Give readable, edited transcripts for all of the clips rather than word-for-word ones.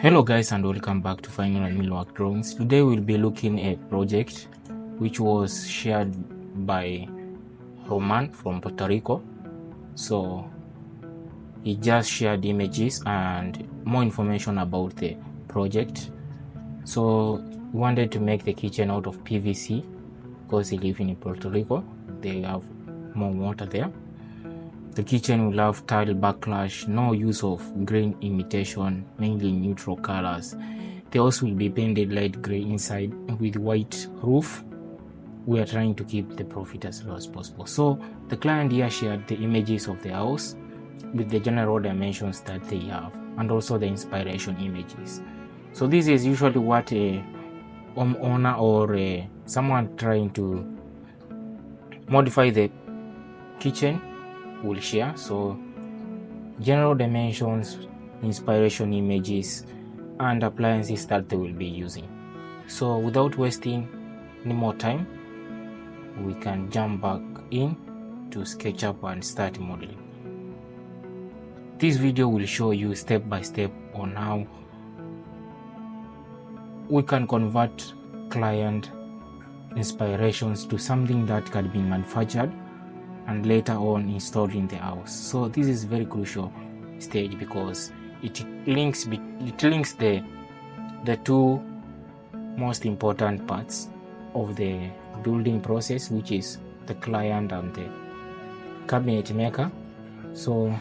Hello guys, and welcome back to Final and Millwork Drawings. Today we'll be looking at a project which was shared by Roman from Puerto Rico. So he just shared images and more information about the project. So we wanted to make the kitchen out of PVC because he lives in Puerto Rico. They have more water there. The kitchen will have tile backlash, no use of green imitation, mainly neutral colors. The house will be painted light gray inside with white roof. We are trying to keep the profit as low as possible. So the client here shared the images of the house with the general dimensions that they have and also the inspiration images. So this is usually what a homeowner or someone trying to modify the kitchen will share. So general dimensions, inspiration images, and appliances that they will be using. So without wasting any more time, we can jump back in to SketchUp and start modeling. This video will show you step by step on how we can convert client inspirations to something that can be manufactured and later on installed in the house. So this is very crucial stage because it links the two most important parts of the building process, which is the client and the cabinet maker. So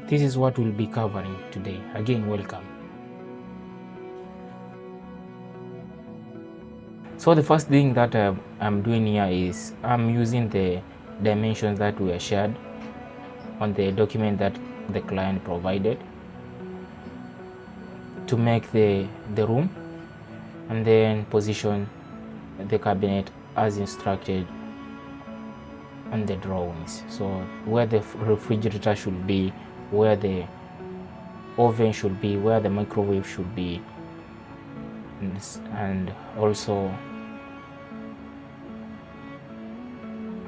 this is what we'll be covering today. Again, welcome. So the first thing that I'm doing here is I'm using the dimensions that were shared on the document that the client provided to make the room, and then position the cabinet as instructed on the drawings. So where the refrigerator should be, where the oven should be, where the microwave should be, and also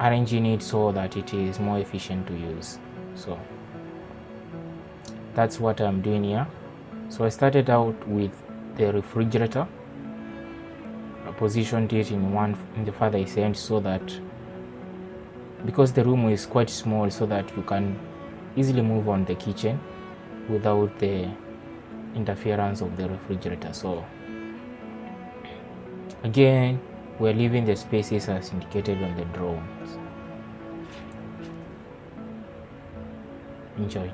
arranging it so that it is more efficient to use. So that's what I'm doing here. So I started out with the refrigerator. I positioned it in the farthest end so that, because the room is quite small, so that you can easily move on the kitchen without the interference of the refrigerator. So again, we're leaving the spaces as indicated on the drawings. Enjoy.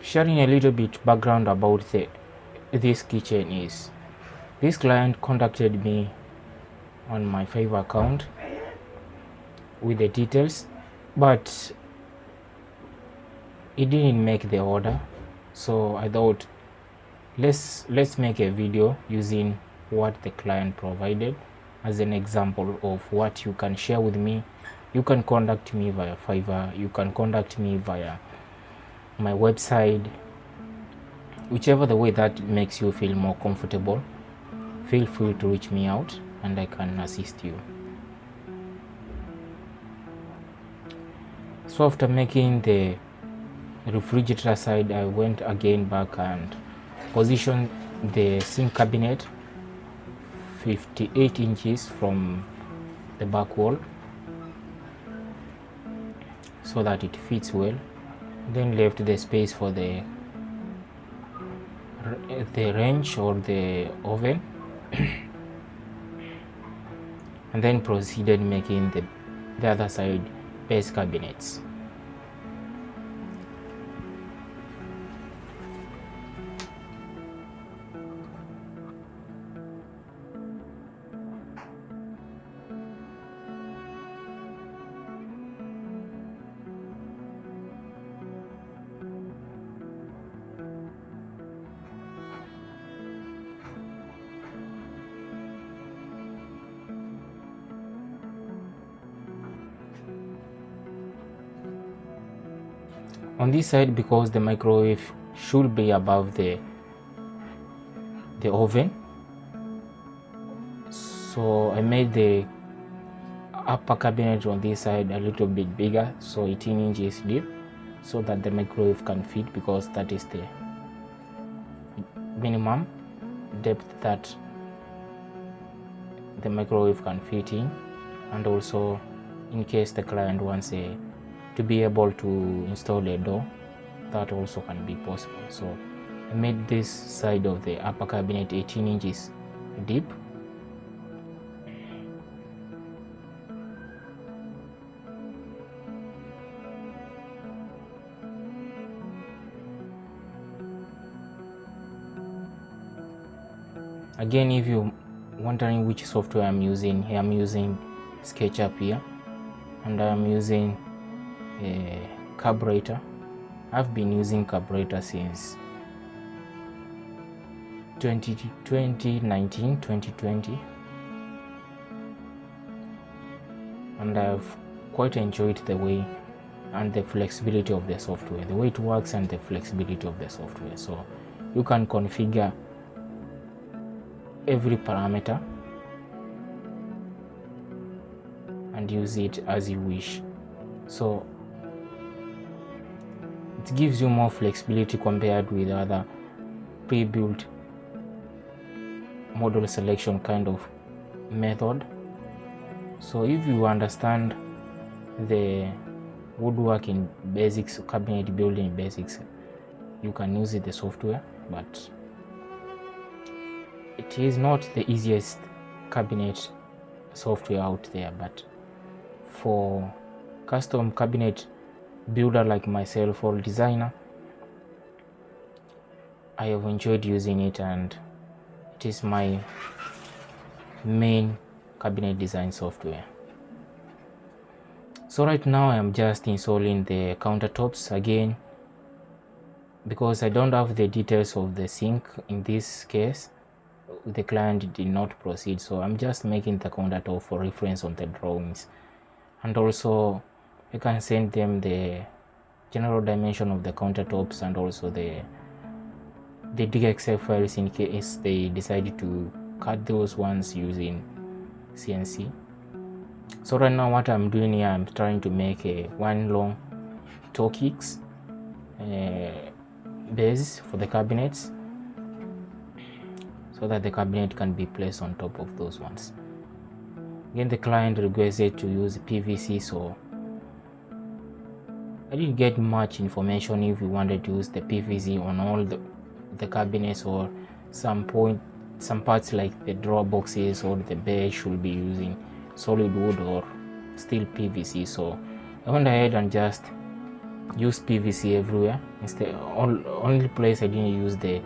Sharing a little bit background about this kitchen is, this client contacted me on my Fiverr account with the details, but he didn't make the order. So I thought, let's make a video using what the client provided as an example of what you can share with me. You can contact me via Fiverr, you can contact me via my website, whichever the way that makes you feel more comfortable. Feel free to reach me out and I can assist you. So after making the refrigerator side, I went again back and positioned the sink cabinet 58 inches from the back wall so that it fits well. Then left the space for the range or the oven and then proceeded making the other side base cabinets. On this side, because the microwave should be above the oven. So I made the upper cabinet on this side a little bit bigger, so 18 inches deep, so that the microwave can fit, because that is the minimum depth that the microwave can fit in. And also, in case the client wants to be able to install a door, that also can be possible. So I made this side of the upper cabinet 18 inches deep. Again, if you're wondering which software I'm using, here I'm using SketchUp here, and I'm using Carburetor. I've been using Carburetor since 2020, and I've quite enjoyed the way and the flexibility of the software, the way it works and the flexibility of the software. So you can configure every parameter and use it as you wish. So it gives you more flexibility compared with other pre-built model selection kind of method. So if you understand the woodworking basics, cabinet building basics, you can use the software, but it is not the easiest cabinet software out there. But for custom cabinet builder like myself or designer, I have enjoyed using it, and it is my main cabinet design software. So right now I am just installing the countertops again, because I don't have the details of the sink in this case. The client did not proceed, so I'm just making the countertop for reference on the drawings. And also I can send them the general dimension of the countertops and also the DXF files in case they decide to cut those ones using CNC. So right now what I'm doing here, I'm trying to make one long Torquix base for the cabinets, so that the cabinet can be placed on top of those ones. Again, the client requested to use PVC, so I didn't get much information if we wanted to use the PVC on all the cabinets, or some parts like the drawer boxes or the bed should be using solid wood or still PVC. So I went ahead and just used PVC everywhere. Instead, only place I didn't use the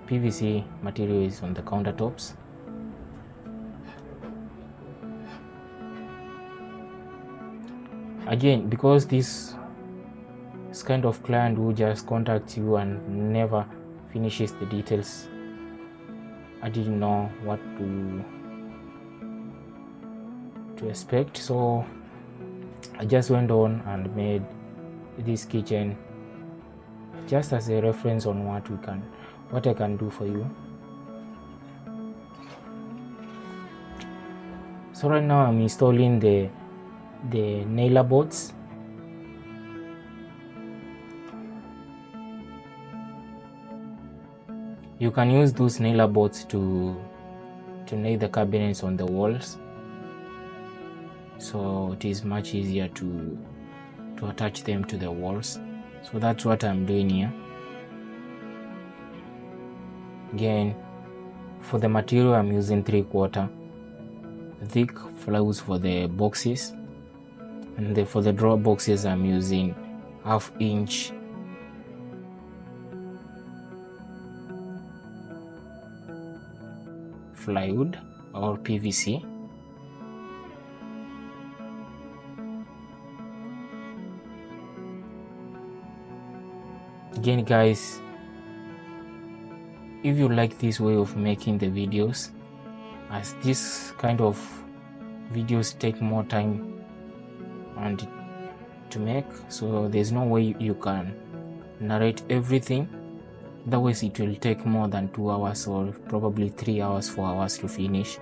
PVC material is on the countertops. Again, because this kind of client who just contacts you and never finishes the details, I didn't know what to expect. So I just went on and made this kitchen just as a reference on what I can do for you. So right now I'm installing the nailer boards. You can use those nailer boards to nail the cabinets on the walls, so it is much easier to attach them to the walls. So that's what I'm doing here. Again, for the material I'm using 3/4 thick plywood for the boxes, and for the drawer boxes I'm using 1/2 inch plywood or PVC. Again guys, if you like this way of making the videos, as this kind of videos take more time and to make, so there's no way you can narrate everything Otherwise it will take more than 2 hours or probably 3 hours, 4 hours to finish,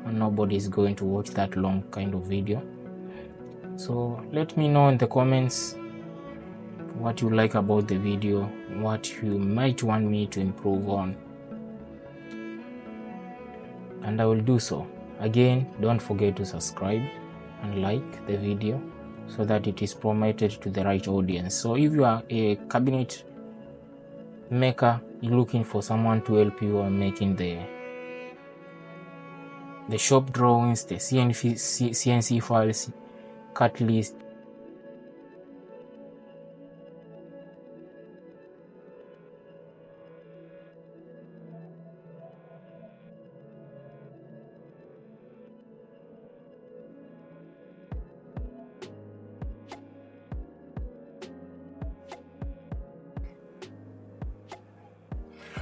and nobody is going to watch that long kind of video. So let me know in the comments what you like about the video, what you might want me to improve on, and I will do so. Again, don't forget to subscribe and like the video so that it is promoted to the right audience. So if you are a cabinet maker, you're looking for someone to help you on making the shop drawings, the CNC files, cut list,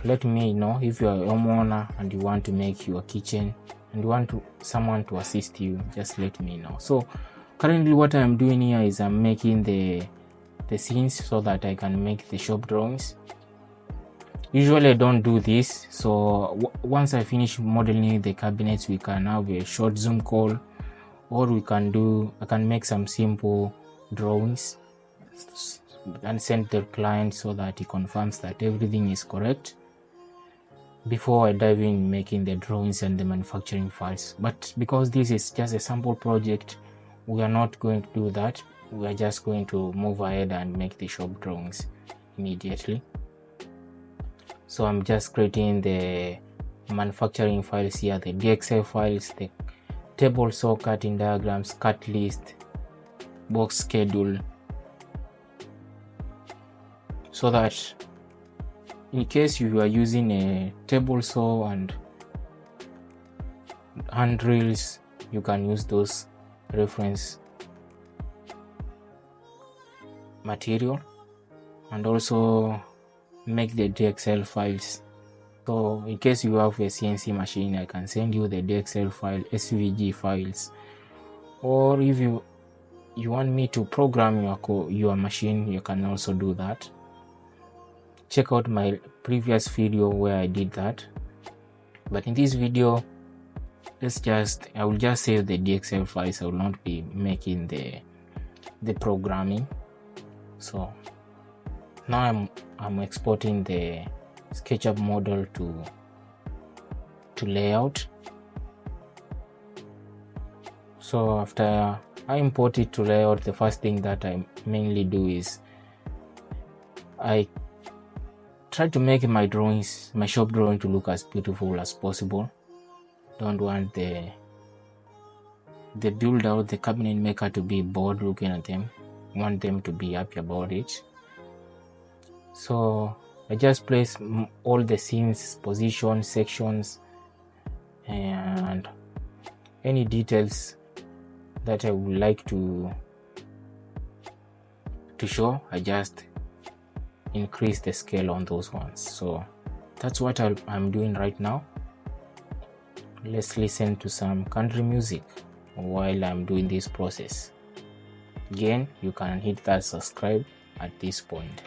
let me know. If you are a homeowner and you want to make your kitchen and you want someone to assist you, just let me know. So currently what I'm doing here is I'm making the scenes so that I can make the shop drawings. Usually I don't do this, so once I finish modeling the cabinets, we can have a short Zoom call, or I can make some simple drawings and send the client so that he confirms that everything is correct before I dive in making the drawings and the manufacturing files. But because this is just a sample project, we are not going to do that. We are just going to move ahead and make the shop drawings immediately. So I'm just creating the manufacturing files here, the DXL files, the table saw cutting diagrams, cut list, box schedule, so that in case you are using a table saw and handrails, you can use those reference material and also make the DXL files. So in case you have a CNC machine, I can send you the DXL file, SVG files, or if you want me to program your machine, you can also do that. Check out my previous video where I did that. But in this video, I will just save the DXL files. I will not be making the programming. So now I'm exporting the SketchUp model to layout. So after I import it to layout, the first thing that I mainly do is I try to make my shop drawing to look as beautiful as possible. Don't want the build out, the cabinet maker to be bored looking at them. Want them to be happy about it. So I just place all the scenes, positions, sections, and any details that I would like to show. I just increase the scale on those ones. So that's what I'm doing right now. Let's listen to some country music while I'm doing this process. Again, you can hit that subscribe at this point.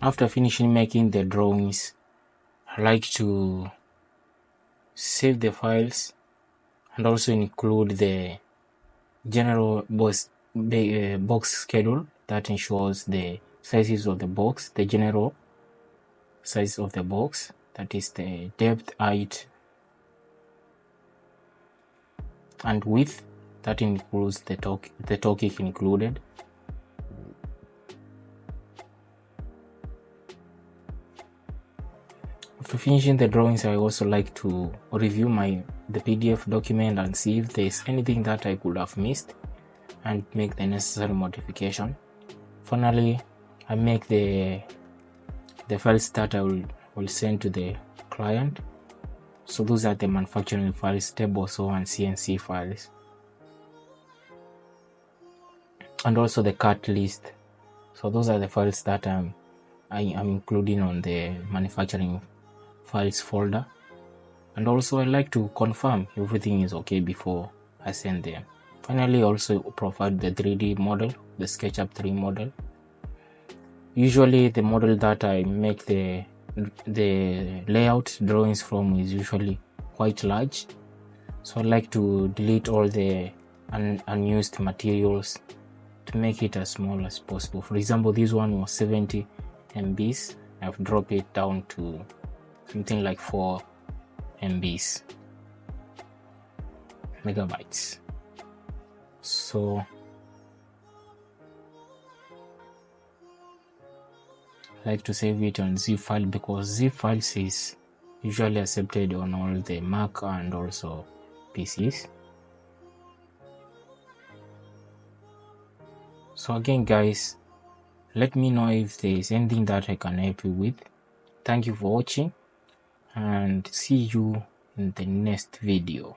After finishing making the drawings, I like to save the files and also include the general box schedule that ensures the sizes of the box, the general size of the box, that is the depth, height, and width. That includes the toolkit included. After finishing the drawings, I also like to review the PDF document and see if there's anything that I could have missed and make the necessary modification. Finally, I make the files that I will send to the client. So those are the manufacturing files, tables and CNC files, and also the cut list. So those are the files that I am including on the manufacturing files folder. And also I like to confirm everything is okay before I send them. Finally, also provide the 3D model, the SketchUp 3 model. Usually the model that I make the layout drawings from is usually quite large, so I like to delete all the unused materials to make it as small as possible. For example, this one was 70 MBs. I've dropped it down to something like 4 MBs, megabytes. So I like to save it on zip file because zip files is usually accepted on all the Mac and also PCs. So again guys, let me know if there is anything that I can help you with. Thank you for watching and see you in the next video.